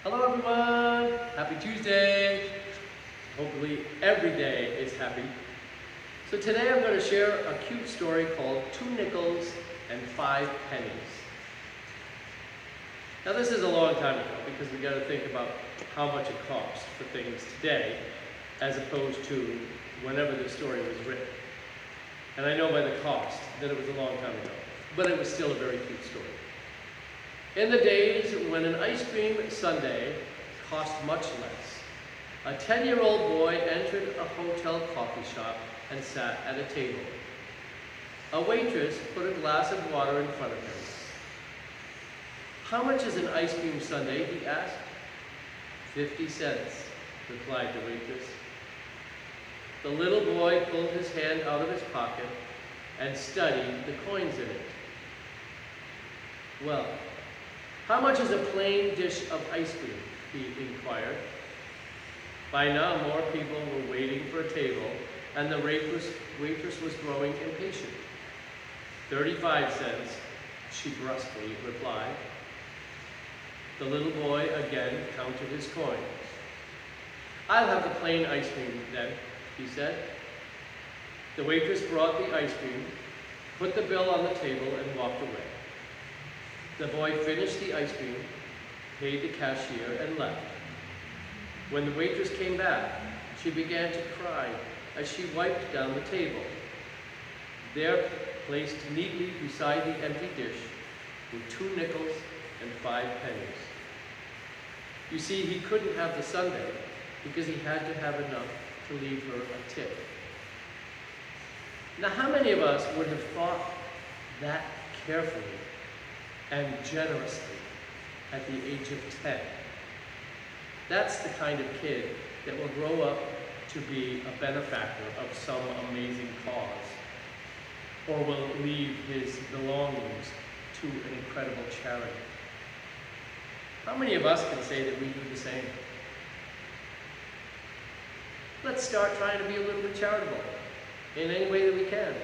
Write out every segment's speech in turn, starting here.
Hello everyone! Happy Tuesday! Hopefully every day is happy. So today I'm going to share a cute story called 2 Nickels and 5 Pennies. Now this is a long time ago because we got to think about how much it costs for things today as opposed to whenever the story was written. And I know by the cost that it was a long time ago, but it was still a very cute story. In the days when an ice cream sundae cost much less, a 10-year-old boy entered a hotel coffee shop and sat at a table. A waitress put a glass of water in front of him. "How much is an ice cream sundae?" he asked. "50 cents, replied the waitress. The little boy pulled his hand out of his pocket and studied the coins in it. "Well, how much is a plain dish of ice cream?" he inquired. By now, more people were waiting for a table, and the waitress was growing impatient. 35 cents, she brusquely replied. The little boy again counted his coins. "I'll have the plain ice cream then," he said. The waitress brought the ice cream, put the bill on the table, and walked away. The boy finished the ice cream, paid the cashier, and left. When the waitress came back, she began to cry as she wiped down the table. There, placed neatly beside the empty dish, were 2 nickels and 5 pennies. You see, he couldn't have the sundae because he had to have enough to leave her a tip. Now, how many of us would have thought that carefully and generously at the age of 10? That's the kind of kid that will grow up to be a benefactor of some amazing cause, or will leave his belongings to an incredible charity. How many of us can say that we do the same? Let's start trying to be a little bit charitable in any way that we can.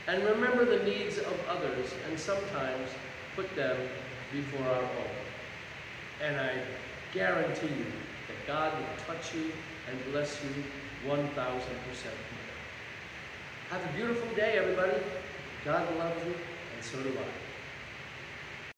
And remember the needs of others, and sometimes put them before our own. And I guarantee you that God will touch you and bless you 1,000% more. Have a beautiful day, everybody. God loves you, and so do I.